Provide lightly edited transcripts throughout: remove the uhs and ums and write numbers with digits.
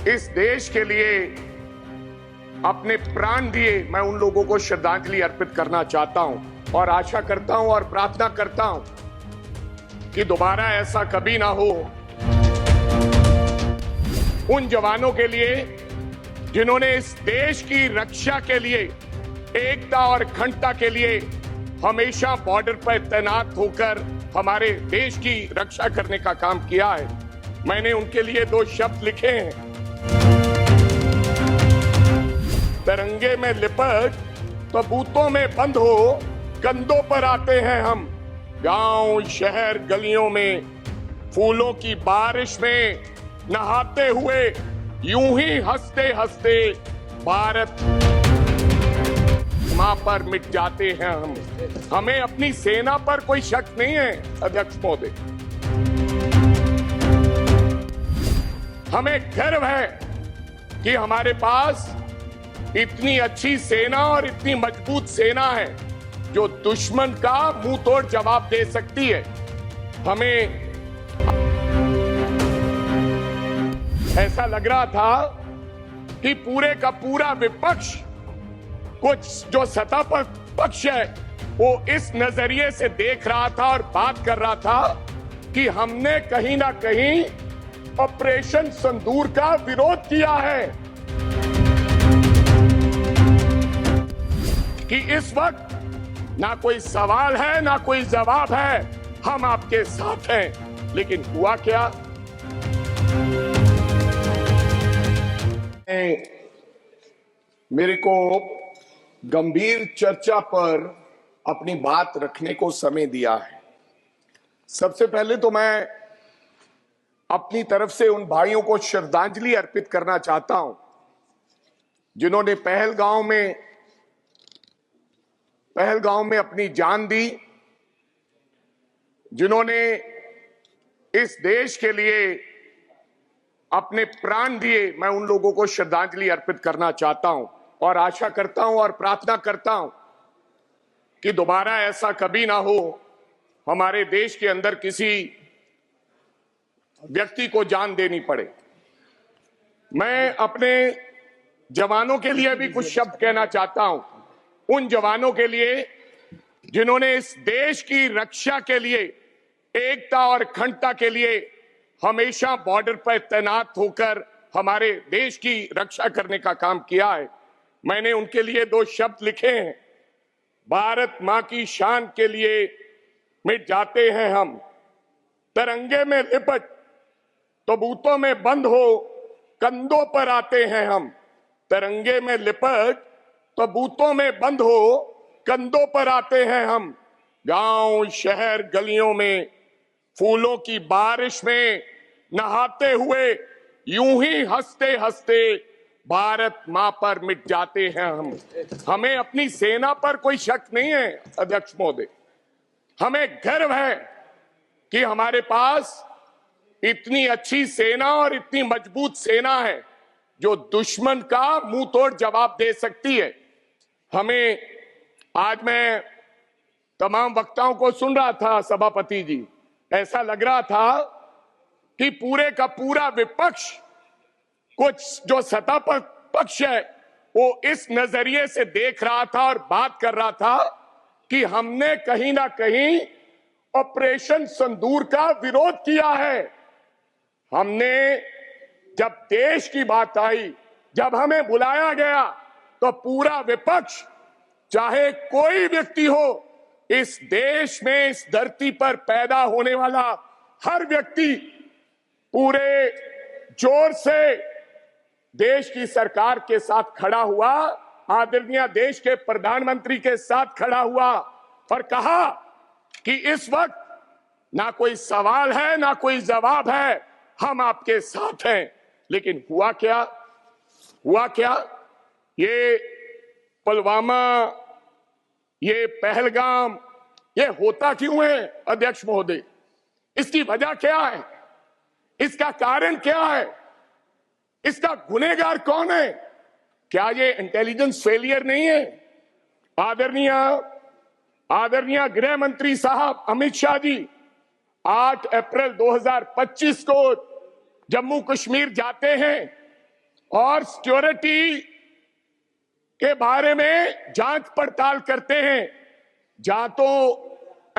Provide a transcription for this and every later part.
इस देश के लिए अपने प्राण दिए, मैं उन लोगों को श्रद्धांजलि अर्पित करना चाहता हूं और आशा करता हूं और प्रार्थना करता हूं कि दोबारा ऐसा कभी ना हो। उन जवानों के लिए जिन्होंने इस देश की रक्षा के लिए, एकता और अखंडता के लिए हमेशा बॉर्डर पर तैनात होकर हमारे देश की रक्षा करने का काम किया है, मैंने उनके लिए 2 शब्द लिखे हैं। तिरंगे में लिपट तो बूतों में बंद हो, कंधों पर आते हैं हम। गांव शहर गलियों में फूलों की बारिश में नहाते हुए यूं ही हंसते हंसते भारत मां पर मिट जाते हैं हम। हमें अपनी सेना पर कोई शक नहीं है अध्यक्ष महोदय। हमें गर्व है कि हमारे पास इतनी अच्छी सेना और इतनी मजबूत सेना है जो दुश्मन का मुंह तोड़ जवाब दे सकती है। हमें ऐसा लग रहा था कि पूरे का पूरा विपक्ष, कुछ जो सत्ता पर पक्ष है, वो इस नजरिए से देख रहा था और बात कर रहा था कि हमने कहीं ना कहीं ऑपरेशन सिंदूर का विरोध किया है, कि इस वक्त ना कोई सवाल है ना कोई जवाब है, हम आपके साथ हैं। लेकिन हुआ क्या? मेरे को गंभीर चर्चा पर अपनी बात रखने को समय दिया है। सबसे पहले तो मैं अपनी तरफ से उन भाइयों को श्रद्धांजलि अर्पित करना चाहता हूं जिन्होंने पहलगांव में अपनी जान दी, जिन्होंने इस देश के लिए अपने प्राण दिए। मैं उन लोगों को श्रद्धांजलि अर्पित करना चाहता हूं और आशा करता हूं और प्रार्थना करता हूं कि दोबारा ऐसा कभी ना हो, हमारे देश के अंदर किसी व्यक्ति को जान देनी पड़े। मैं अपने जवानों के लिए भी कुछ शब्द कहना चाहता हूं, उन जवानों के लिए जिन्होंने इस देश की रक्षा के लिए, एकता और अखंडता के लिए हमेशा बॉर्डर पर तैनात होकर हमारे देश की रक्षा करने का काम किया है। मैंने उनके लिए 2 शब्द लिखे हैं। भारत मां की शान के लिए मिट जाते हैं हम। तिरंगे में लिपट तो बूतों में बंद हो, कंधों पर आते हैं हम। तिरंगे में लिपट तो बूतों में बंद हो, कंधों पर आते हैं हम। गांव शहर गलियों में फूलों की बारिश में नहाते हुए यूं ही हंसते हंसते भारत मां पर मिट जाते हैं हम। हमें अपनी सेना पर कोई शक नहीं है अध्यक्ष महोदय। हमें गर्व है कि हमारे पास इतनी अच्छी सेना और इतनी मजबूत सेना है जो दुश्मन का मुंह तोड़ जवाब दे सकती है। हमें, आज मैं तमाम वक्ताओं को सुन रहा था सभापति जी, ऐसा लग रहा था कि पूरे का पूरा विपक्ष, कुछ जो सत्ता पर पक्ष है, वो इस नजरिए से देख रहा था और बात कर रहा था कि हमने कहीं ना कहीं ऑपरेशन सिंदूर का विरोध किया है। हमने, जब देश की बात आई, जब हमें बुलाया गया, तो पूरा विपक्ष, चाहे कोई व्यक्ति हो, इस देश में, इस धरती पर पैदा होने वाला हर व्यक्ति पूरे जोर से देश की सरकार के साथ खड़ा हुआ, आदरणीय देश के प्रधानमंत्री के साथ खड़ा हुआ और कहा कि इस वक्त ना कोई सवाल है ना कोई जवाब है, हम आपके साथ हैं। लेकिन हुआ क्या? ये पुलवामा, ये पहलगाम, ये होता क्यों है अध्यक्ष महोदय? इसकी वजह क्या है? इसका कारण क्या है? इसका गुनहगार कौन है? क्या ये इंटेलिजेंस फेलियर नहीं है? आदरणीय गृह मंत्री साहब अमित शाह जी 8 अप्रैल 2025 को जम्मू कश्मीर जाते हैं और सिक्योरिटी के बारे में जांच पड़ताल करते हैं। जहां तो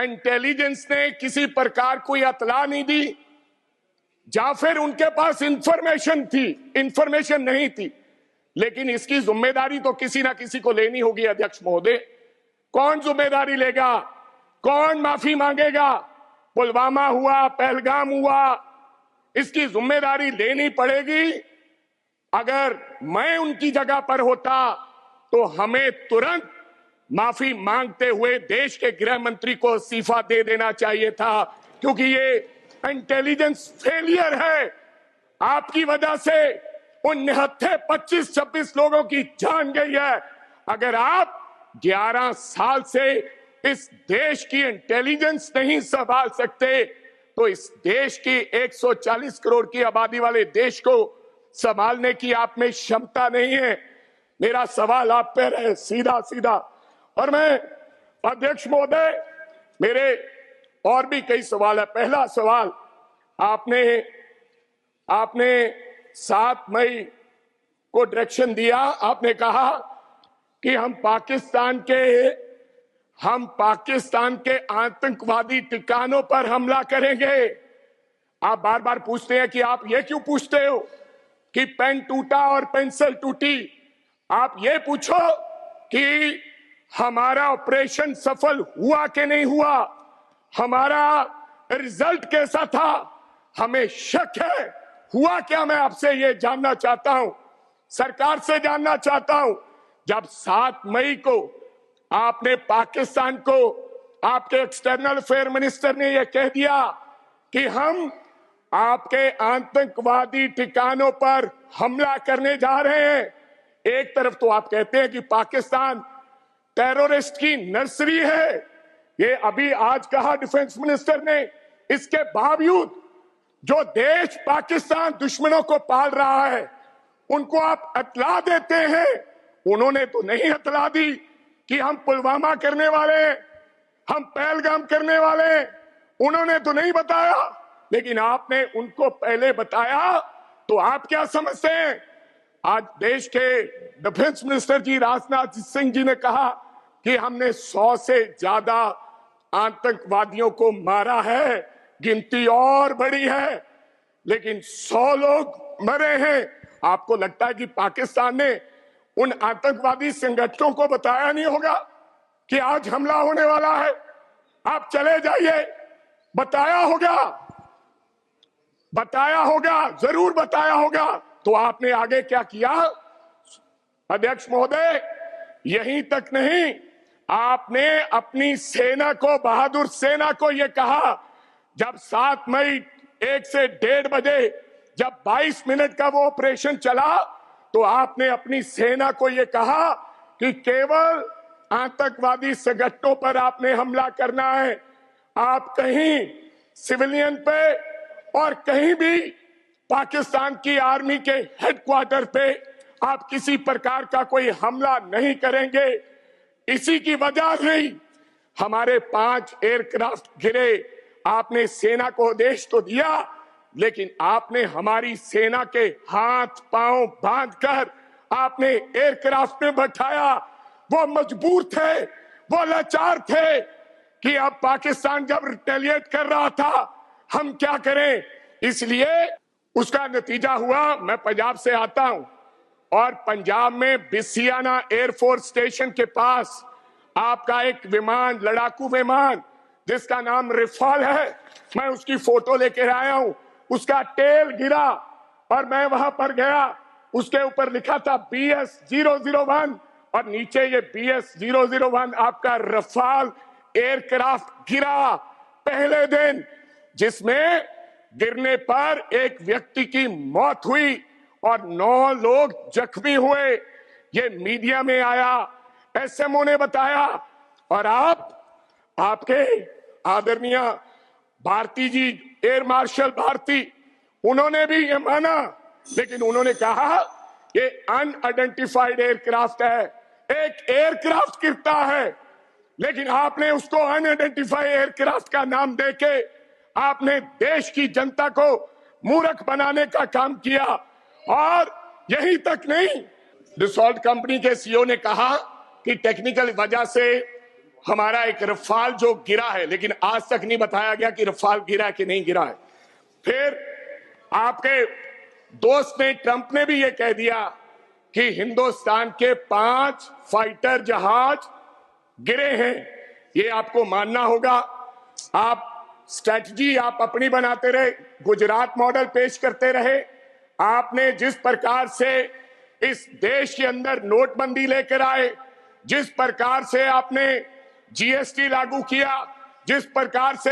इंटेलिजेंस ने किसी प्रकार कोई इत्तला नहीं दी, या फिर उनके पास इंफॉर्मेशन नहीं थी। लेकिन इसकी जिम्मेदारी तो किसी ना किसी को लेनी होगी अध्यक्ष महोदय। कौन जिम्मेदारी लेगा, कौन माफी मांगेगा? पुलवामा हुआ, पहलगाम हुआ, इसकी जिम्मेदारी लेनी पड़ेगी। अगर मैं उनकी जगह पर होता तो हमें तुरंत माफी मांगते हुए देश के गृह मंत्री को इस्तीफा दे देना चाहिए था, क्योंकि ये इंटेलिजेंस फेलियर है। आपकी वजह से उन निहत्थे 25-26 लोगों की जान गई है। अगर आप 11 साल से इस देश की इंटेलिजेंस नहीं संभाल सकते तो इस देश की 140 करोड़ की आबादी वाले देश को संभालने की आप में क्षमता नहीं है। मेरा सवाल आप पर है सीधा सीधा। और मैं अध्यक्ष महोदय, मेरे और भी कई सवाल है। पहला सवाल, आपने 7 मई को डायरेक्शन दिया। आपने कहा कि हम पाकिस्तान के आतंकवादी ठिकानों पर हमला करेंगे। आप बार बार पूछते हैं कि आप ये क्यों पूछते हो कि पेन टूटा और पेंसिल टूटी? आप ये पूछो कि हमारा ऑपरेशन सफल हुआ कि नहीं हुआ, हमारा रिजल्ट कैसा था, हमें शक है, हुआ क्या? मैं आपसे ये जानना चाहता हूं, सरकार से जानना चाहता हूं। जब 7 मई को आपने पाकिस्तान को, आपके एक्सटर्नल अफेयर मिनिस्टर ने यह कह दिया कि हम आपके आतंकवादी ठिकानों पर हमला करने जा रहे हैं। एक तरफ तो आप कहते हैं कि पाकिस्तान टेररिस्ट की नर्सरी है, ये अभी आज कहा डिफेंस मिनिस्टर ने। इसके बावजूद जो देश पाकिस्तान दुश्मनों को पाल रहा है उनको आप इत्तला देते हैं। उन्होंने तो नहीं इत्तला दी कि हम पुलवामा करने वाले, हम पहलगाम करने वाले, उन्होंने तो नहीं बताया, लेकिन आपने उनको पहले बताया। तो आप क्या समझते हैं? आज देश के डिफेंस मिनिस्टर जी राजनाथ सिंह जी ने कहा कि हमने 100 से ज्यादा आतंकवादियों को मारा है, गिनती और बड़ी है, लेकिन 100 लोग मरे हैं। आपको लगता है कि पाकिस्तान ने उन आतंकवादी संगठनों को बताया नहीं होगा कि आज हमला होने वाला है? आप चले जाइए, बताया होगा, जरूर बताया होगा। तो आपने आगे क्या किया? अध्यक्ष महोदय, यहीं तक नहीं, आपने अपनी सेना को, बहादुर सेना को यह कहा, जब 7 मई 1 से 1:30 बजे जब 22 मिनट का वो ऑपरेशन चला, तो आपने अपनी सेना को यह कहा कि केवल आतंकवादी संगठनों पर आपने हमला करना है। आप कहीं सिविलियन पे और कहीं भी पाकिस्तान की आर्मी के हेडक्वार्टर पे आप किसी प्रकार का कोई हमला नहीं करेंगे। इसी की वजह से हमारे 5 एयरक्राफ्ट गिरे। आपने सेना को आदेश तो दिया, लेकिन आपने हमारी सेना के हाथ पांव बांधकर आपने एयरक्राफ्ट में बैठाया। वो मजबूर थे, वो लाचार थे कि अब पाकिस्तान जब रिटेलिएट कर रहा था, हम क्या करें। इसलिए उसका नतीजा हुआ, मैं पंजाब से आता हूं और पंजाब में बिसियाना एयरफोर्स स्टेशन के पास आपका एक विमान, लड़ाकू विमान जिसका नाम रिफाल है, मैं उसकी फोटो लेकर आया हूं। उसका टेल गिरा और मैं वहां पर गया, उसके ऊपर लिखा था BS-001 और नीचे ये BS-001 आपका रफाल एयरक्राफ्ट गिरा पहले दिन, जिसमें गिरने पर एक व्यक्ति की मौत हुई और 9 लोग जख्मी हुए। ये मीडिया में आया, SMO ने बताया। और आपके आदरणीय भारती जी, एयर मार्शल भारती, उन्होंने भी ये माना, लेकिन उन्होंने कहा ये अनआइडेंटिफाइड एयरक्राफ्ट है। एक एयरक्राफ्ट गिरता है, लेकिन आपने उसको अनआइडेंटिफाइड एयरक्राफ्ट का नाम देके आपने देश की जनता को मूर्ख बनाने का काम किया। और यही तक नहीं, डिसॉल्ट कंपनी के सीईओ ने कहा कि टेक्निकल वजह से हमारा एक रफाल जो गिरा है, लेकिन आज तक नहीं बताया गया कि रफाल गिरा कि नहीं गिरा है। फिर आपके दोस्त ने, ट्रंप ने भी ये कह दिया कि हिंदुस्तान के 5 फाइटर जहाज गिरे हैं। ये आपको मानना होगा। आप स्ट्रेटजी आप अपनी बनाते रहे, गुजरात मॉडल पेश करते रहे। आपने जिस प्रकार से इस देश के अंदर नोटबंदी लेकर आए, जिस प्रकार से आपने जीएसटी लागू किया, जिस प्रकार से